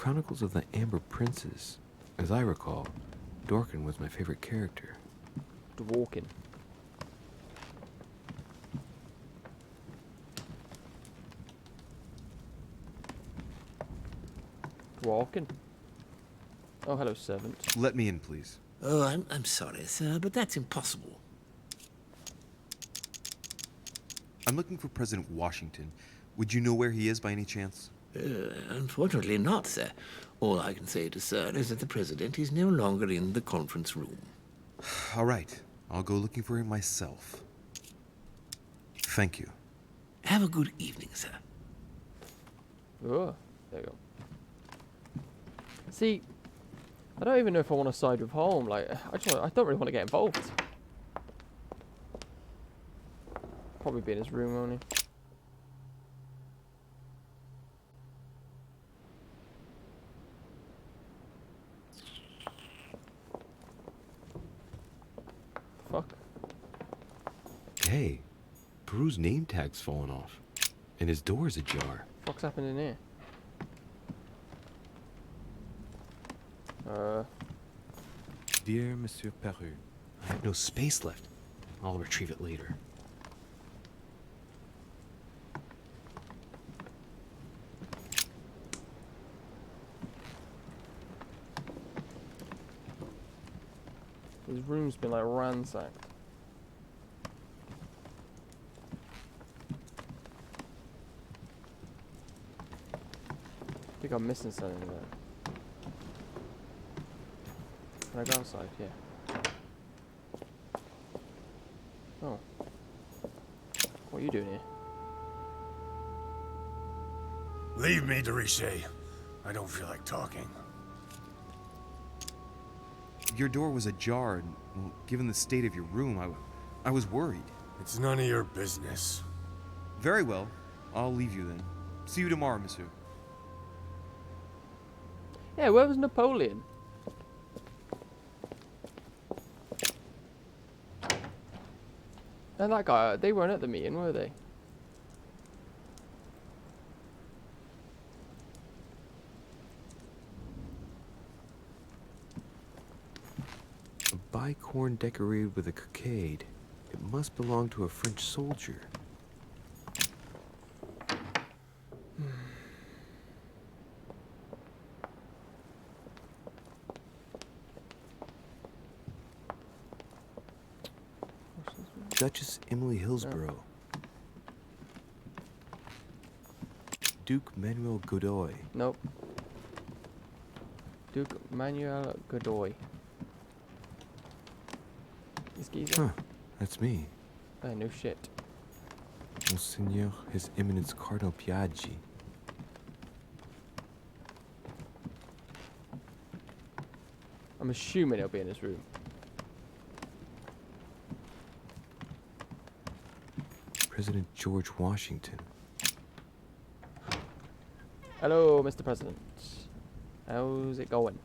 Chronicles of the Amber Princes. As I recall, Dorkin was my favorite character. Dworkin. Dworkin. Oh, hello, servant. Let me in, please. Oh, I'm sorry, sir, but that's impossible. I'm looking for President Washington. Would you know where he is by any chance? Unfortunately not, sir. All I can say to sir is that the president is no longer in the conference room. All right. I'll go looking for him myself. Thank you. Have a good evening, sir. Oh, there you go. See, I don't even know if I want to side with Holm. Like, I don't really want to get involved. Probably be in his room only. Fuck. Hey, Peru's name tag's fallen off, and his door's ajar. What's happening here? Dear Monsieur Peru, I have no space left. I'll retrieve it later. His room's been like ransacked. I think I'm missing something there. Can I go outside? Yeah. Oh. What are you doing here? Leave me, Deriche. I don't feel like talking. Your door was ajar, and well, given the state of your room, I was worried. It's none of your business. Very well. I'll leave you then. See you tomorrow, monsieur. Yeah, where was Napoleon? And that guy, they weren't at the meeting, were they? A bicorn decorated with a cockade. It must belong to a French soldier. Duchess Emily Hillsborough. Duke Manuel Godoy. Nope. Duke Manuel Godoy. This geezer? Huh, that's me. Oh, no shit. Monseigneur His Eminence Cardinal Piaggi. I'm assuming he'll be in his room. President George Washington. Hello, Mr. President. How's it going?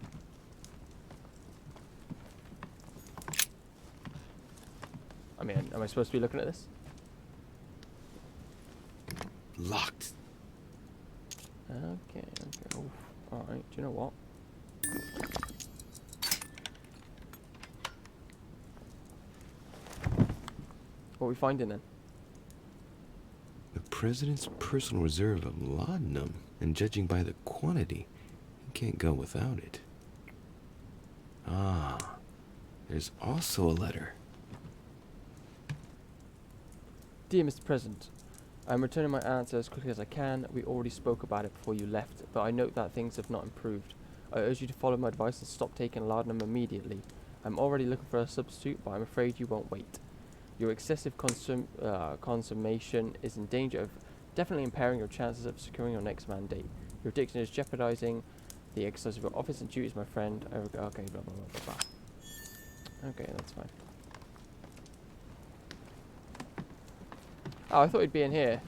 I mean, am I supposed to be looking at this? Locked. Okay. Oof. Alright, do you know what? What are we finding then? The president's personal reserve of laudanum, and judging by the quantity, he can't go without it. Ah, there's also a letter. Dear Mr. President, I'm returning my answer as quickly as I can. We already spoke about it before you left, but I note that things have not improved. I urge you to follow my advice and stop taking laudanum immediately. I'm already looking for a substitute, but I'm afraid you won't wait. Your excessive consummation is in danger of definitely impairing your chances of securing your next mandate. Your addiction is jeopardizing the exercise of your office and duties, my friend. Okay, blah, blah, blah, blah, blah. Okay, that's fine. Oh, I thought he'd be in here.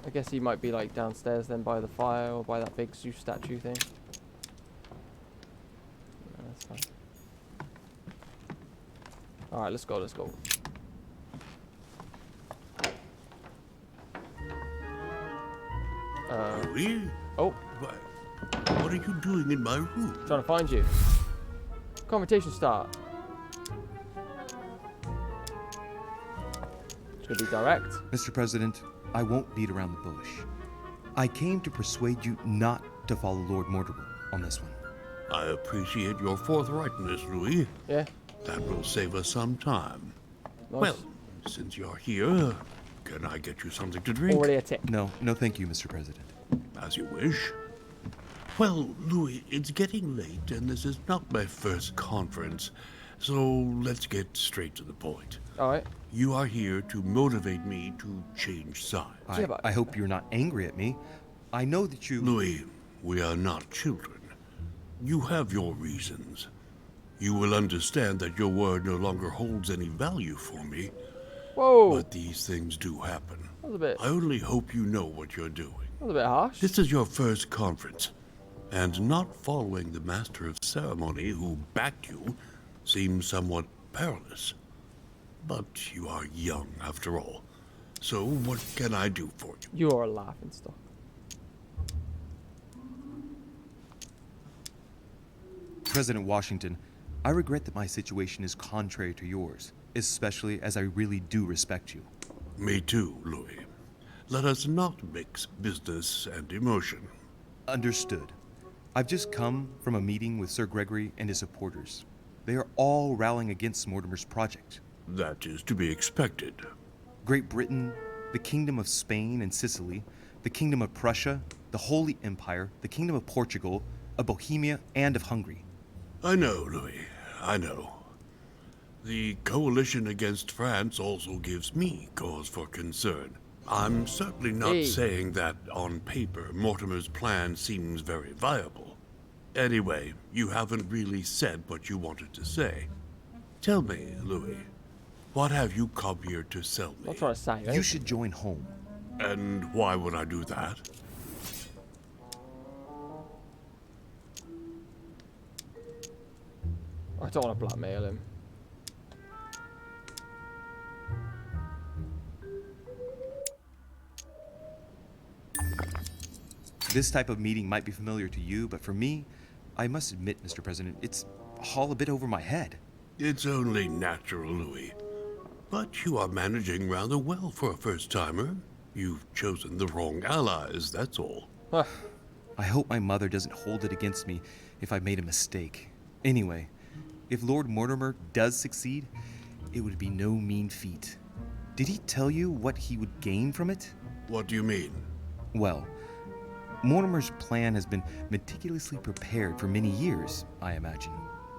I guess he might be like downstairs then by the fire or by that big Zeus statue thing. No, that's fine. Alright, let's go. Louis? Oh, What are you doing in my room? trying to find you. Confrontation start. It's gonna be direct. Mr. President, I won't beat around the bush. I came to persuade you not to follow Lord Mortimer on this one. I appreciate your forthrightness, Louis. Yeah. That will save us some time. Nice. Well, since you're here, can I get you something to drink? Already a tick. No, thank you, Mr. President. As you wish. Well, Louis, it's getting late, and this is not my first conference, so let's get straight to the point. All right. You are here to motivate me to change sides. Yeah, but- I hope you're not angry at me. I know that you... Louis, we are not children. You have your reasons. You will understand that your word no longer holds any value for me, Whoa. but these things do happen. That was a bit. I only hope you know what you're doing. That was a bit harsh. This is your first conference, and not following the master of ceremony who backed you seems somewhat perilous. But you are young, after all. So what can I do for you? You are a laughing stock. President Washington, I regret that my situation is contrary to yours, especially as I really do respect you. Me too, Louis. Let us not mix business and emotion. Understood. I've just come from a meeting with Sir Gregory and his supporters. They are all rallying against Mortimer's project. That is to be expected. Great Britain, the Kingdom of Spain and Sicily, the Kingdom of Prussia, the Holy Empire, the Kingdom of Portugal, of Bohemia, and of Hungary. I know, Louis. I know. The coalition against France also gives me cause for concern. I'm certainly not Hey. saying that on paper Mortimer's plan seems very viable. Anyway, you haven't really said what you wanted to say. Tell me, Louis, what have you come here to sell me? I'm not trying to say. You should join home. And why would I do that? I don't want to blackmail him. This type of meeting might be familiar to you, but for me, I must admit, Mr. President, it's all a bit over my head. It's only natural, Louis. But you are managing rather well for a first-timer. You've chosen the wrong allies, that's all. Huh. I hope my mother doesn't hold it against me if I made a mistake. Anyway, if Lord Mortimer does succeed, it would be no mean feat. Did he tell you what he would gain from it? What do you mean? Well, Mortimer's plan has been meticulously prepared for many years, I imagine.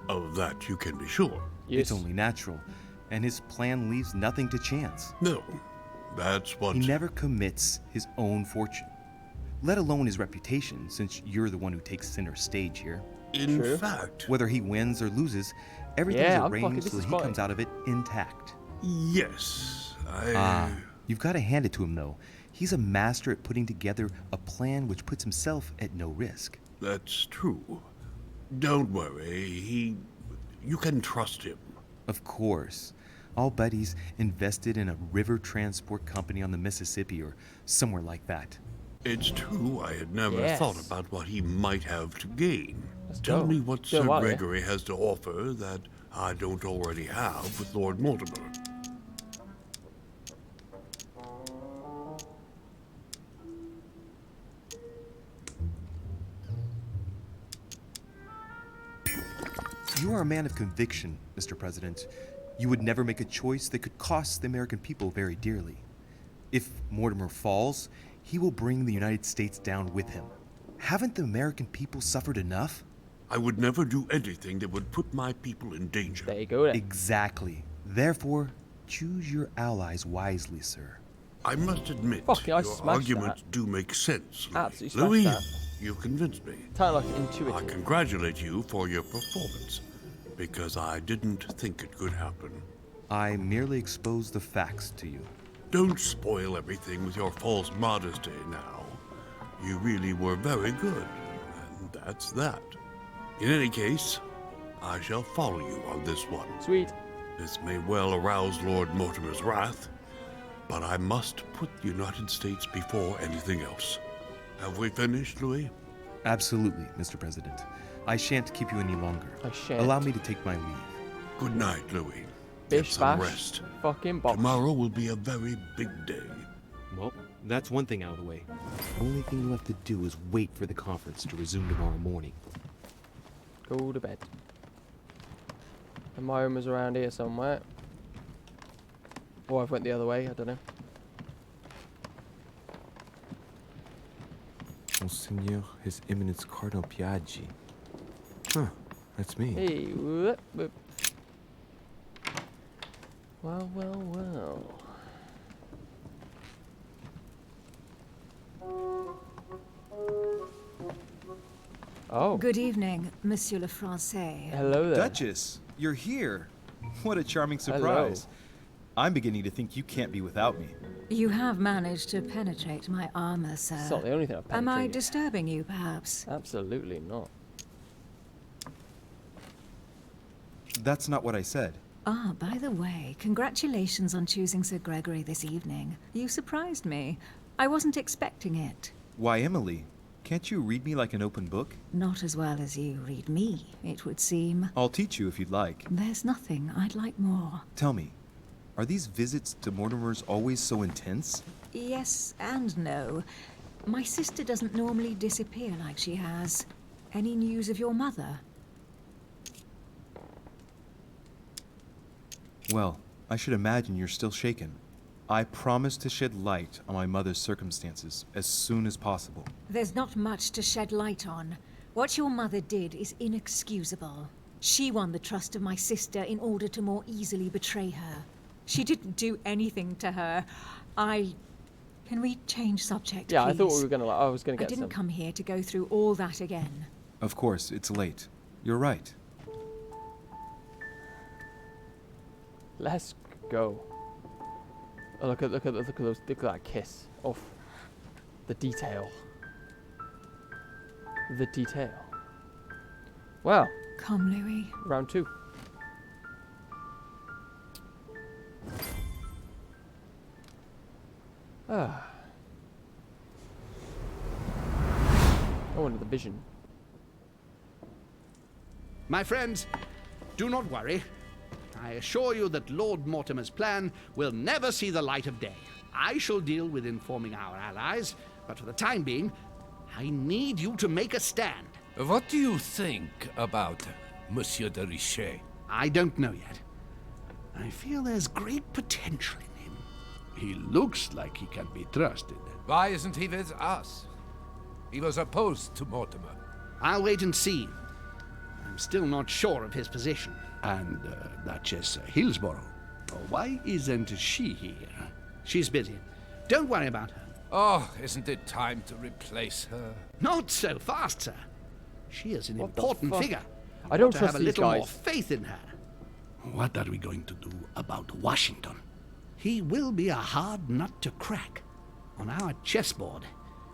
Of that you can be sure. Yes. It's only natural, and his plan leaves nothing to chance. No, that's what... He never commits his own fortune, let alone his reputation, since you're the one who takes center stage here. In True. fact, Whether he wins or loses, everything's Yeah, I'm fucking arranged so that he disappointed. comes out of it intact. yes, You've got to hand it to him, though. He's a master at putting together a plan which puts himself at no risk. That's true. Don't worry, you can trust him. Of course. I'll bet he's invested in a river transport company on the Mississippi or somewhere like that. It's true, I had never Yes. thought about what he might have to gain. Let's Tell go. me what Doing Sir well, yeah. Gregory has to offer that I don't already have with Lord Mortimer. You are a man of conviction, Mr. President. You would never make a choice that could cost the American people very dearly. If Mortimer falls, he will bring the United States down with him. Haven't the American people suffered enough? I would never do anything that would put my people in danger. There you go then. Exactly. Therefore, choose your allies wisely, sir. I must admit, Fucking, I your smashed arguments do make sense, Louis. Absolutely smashed Louis, that. you convinced me. Kind of like I intuitive. congratulate you for your performance, because I didn't think it could happen. I merely expose the facts to you. Don't spoil everything with your false modesty now. You really were very good, and that's that. In any case, I shall follow you on this one. Sweet. This may well arouse Lord Mortimer's wrath, but I must put the United States before anything else. Have we finished, Louis? Absolutely, Mr. President. I shan't keep you any longer. I shan't. Allow me to take my leave. Good night, Louis. Get Bish some bash. rest. Fucking bosh. Tomorrow will be a very big day. Well, that's one thing out of the way. Only thing left to do is wait for the conference to resume tomorrow morning. Go to bed. And my room is around here somewhere. Or I've went the other way, I don't know. Monseigneur, His Eminence Cardinal Piaggi. Huh, that's me. Hey, whoop, whoop. Well, well, well. Oh, Good evening, Monsieur le Français. hello there. Duchess, you're here. What a charming Hello. surprise. I'm beginning to think you can't be without me. You have managed to penetrate my armor, sir. It's not the only thing I've Am I penetrated. disturbing you, perhaps? Absolutely not. That's not what I said. Ah, by the way, congratulations on choosing Sir Gregory this evening. You surprised me. I wasn't expecting it. Why, Emily, can't you read me like an open book? Not as well as you read me, it would seem. I'll teach you if you'd like. There's nothing I'd like more. Tell me, are these visits to Mortimer's always so intense? Yes and no. My sister doesn't normally disappear like she has. Any news of your mother? Well, I should imagine you're still shaken. I promise to shed light on my mother's circumstances as soon as possible. There's not much to shed light on. What your mother did is inexcusable. She won the trust of my sister in order to more easily betray her. She didn't do anything to her. Can we change subject, Yeah, please? I thought we were gonna. I was gonna I get didn't some. come here to go through all that again. Of course, it's late. You're right. Let's go. Oh, look at that kiss. Off. The detail. The detail. Well, Come, Louis. round 2. Ah. Oh, and the vision. My friends, do not worry. I assure you that Lord Mortimer's plan will never see the light of day. I shall deal with informing our allies, but for the time being, I need you to make a stand. What do you think about Monsieur de Richet? I don't know yet. I feel there's great potential in him. He looks like he can be trusted. Why isn't he with us? He was opposed to Mortimer. I'll wait and see. I'm still not sure of his position. And Duchess Hillsborough. Why isn't she here? She's busy. Don't worry about her. Oh, isn't it time to replace her? Not so fast, sir. She is an What the important fuck? figure. I don't to trust have a these little more guys. faith in her. What are we going to do about Washington? He will be a hard nut to crack. On our chessboard,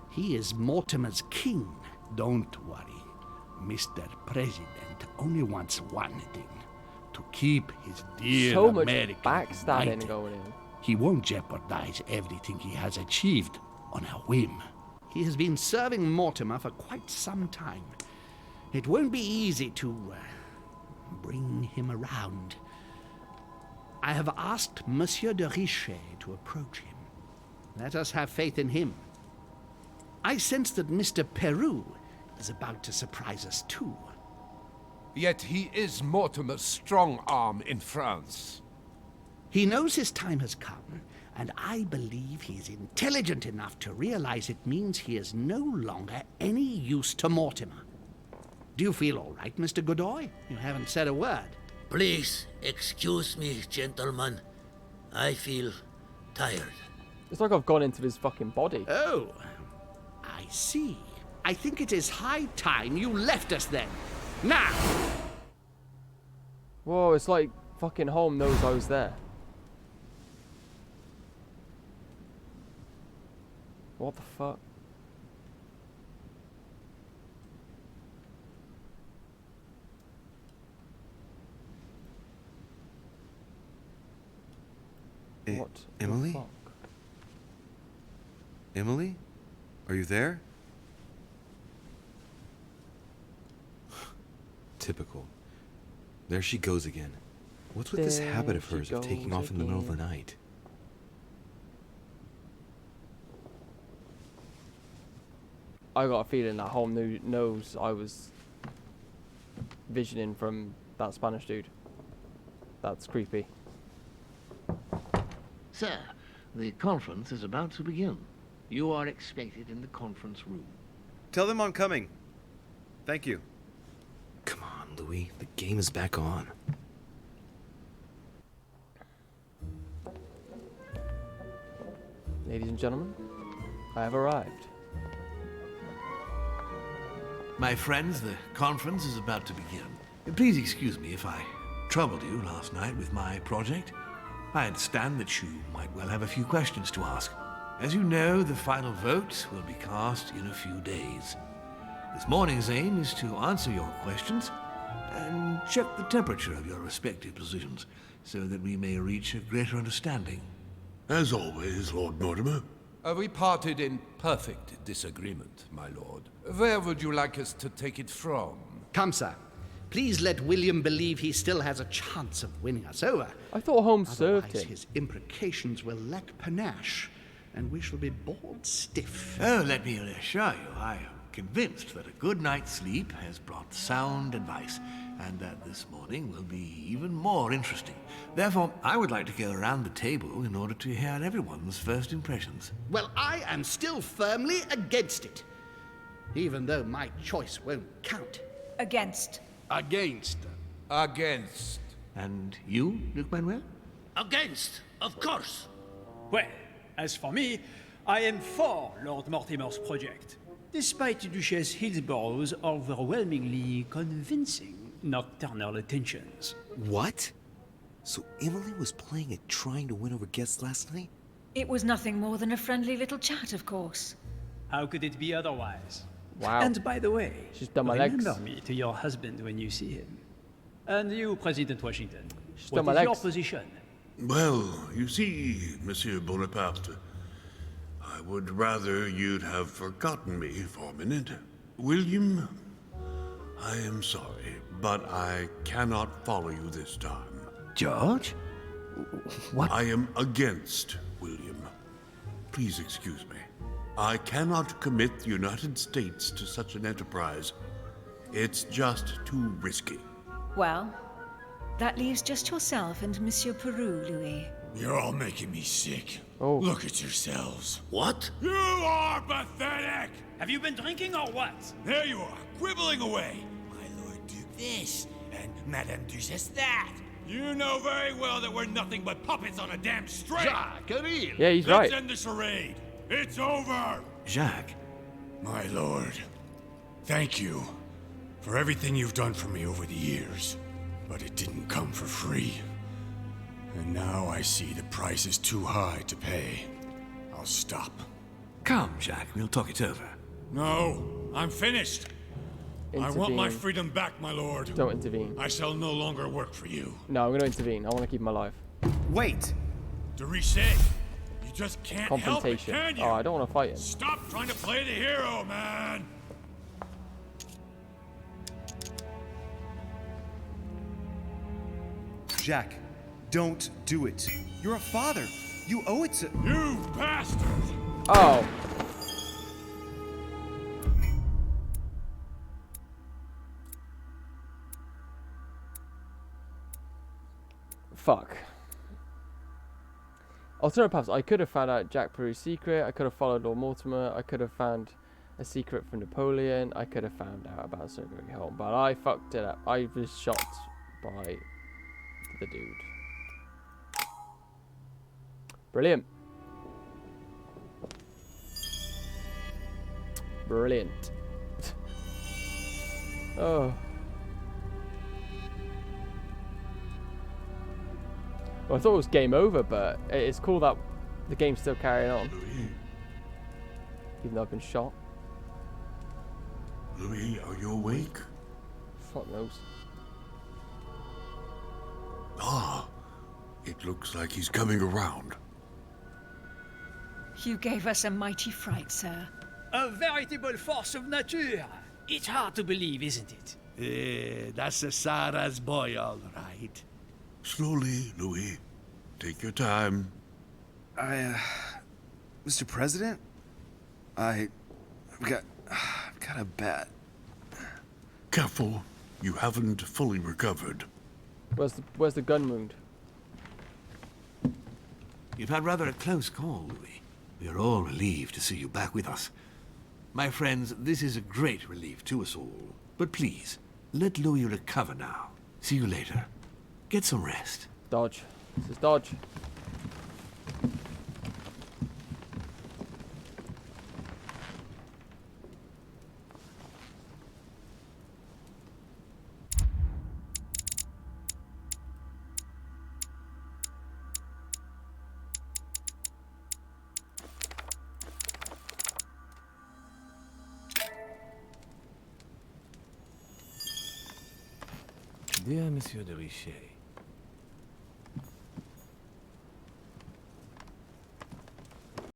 he is Mortimer's king. Don't worry. Mr. President only wants one thing. To keep his dear So much America backstabbing united. going in. He won't jeopardize everything he has achieved on a whim. He has been serving Mortimer for quite some time. It won't be easy to bring him around. I have asked Monsieur de Richet to approach him. Let us have faith in him. I sense that Mr. Peru is about to surprise us too. Yet he is Mortimer's strong arm in France. He knows his time has come, and I believe he is intelligent enough to realize it means he is no longer any use to Mortimer. Do you feel all right, Mr. Godoy? You haven't said a word. Please, excuse me, gentlemen. I feel tired. It's like I've gone into his fucking body. Oh, I see. I think it is high time you left us then. Now! Whoa, it's like fucking home knows I was there. What the fuck? What the Emily? fuck? Emily? Are you there? Typical. There she goes again. What's with this There habit of she hers of taking goes off in the middle of the again. night? I got a feeling that Holm knows I was visioning from that Spanish dude. That's creepy. Sir, the conference is about to begin. You are expected in the conference room. Tell them I'm coming. Thank you. Come on, Louis. The game is back on. Ladies and gentlemen, I have arrived. My friends, the conference is about to begin. Please excuse me if I troubled you last night with my project. I understand that you might well have a few questions to ask. As you know, the final vote will be cast in a few days. This morning's aim is to answer your questions and check the temperature of your respective positions so that we may reach a greater understanding. As always, Lord Mortimer. We parted in perfect disagreement, my lord. Where would you like us to take it from? Come, sir. Please let William believe he still has a chance of winning us over. I thought Holmes served Otherwise, him. his imprecations will lack panache, and we shall be bored stiff. Oh, let me reassure you, I am convinced that a good night's sleep has brought sound advice, and that this morning will be even more interesting. Therefore, I would like to go around the table in order to hear everyone's first impressions. Well, I am still firmly against it, even though my choice won't count. Against. Against. Against. And you, Luc Manuel? Against, of course. Well, as for me, I am for Lord Mortimer's project, despite Duchess Hillsborough's overwhelmingly convincing nocturnal attentions. What? So Emily was playing at trying to win over guests last night? It was nothing more than a friendly little chat, of course. How could it be otherwise? Wow. And by the way, She's done my legs. remember me to your husband when you see him. And you, President Washington, She's what done my is your legs. position? Well, you see, Monsieur Bonaparte, I would rather you'd have forgotten me for a minute. William, I am sorry, but I cannot follow you this time. George? What? I am against William. Please excuse me. I cannot commit the United States to such an enterprise. It's just too risky. Well, that leaves just yourself and Monsieur Peru, Louis. You're all making me sick. Oh. Look at yourselves. What? You are pathetic! Have you been drinking or what? There you are, quibbling away. My Lord Duke this, and Madame Duchess that. You know very well that we're nothing but puppets on a damn string. Jacques, Camille. Yeah, he's Let's right. end the charade. It's over. Jacques? My lord, thank you for everything you've done for me over the years. But it didn't come for free. And now I see the price is too high to pay. I'll stop. Come, Jacques, we'll talk it over. No, I'm finished. I want my Intervene. freedom back, my lord. Don't intervene. I shall no longer work for you. No, I'm going to intervene. I want to keep him alive. Wait! De Richet, you just can't help it, Confrontation. can you? Oh, I don't want to fight him. Stop trying to play the hero, man! Jack, don't do it. You're a father. You owe it to. You bastard! Oh. Fuck. Alternative paths. I could have found out Jack Peru's secret. I could have followed Lord Mortimer. I could have found a secret from Napoleon. I could have found out about Sir Gregory Holm. But I fucked it up. I was shot by the dude. Brilliant. Brilliant. Oh. Well, I thought it was game over, but it's cool that the game's still carrying on. Louis, Even though I've been shot. Louis, are you awake? Fuck knows. Ah, it looks like he's coming around. You gave us a mighty fright, sir. A veritable force of nature. It's hard to believe, isn't it? That's a Sarah's boy, all right. Slowly, Louis. Take your time. Mr. President? I've got a bat. Careful. You haven't fully recovered. Where's the gun wound? You've had rather a close call, Louis. We are all relieved to see you back with us. My friends, this is a great relief to us all. But please, let Louis recover now. See you later. Get some rest. Dodge. This is dodge. Dear Monsieur de Richet,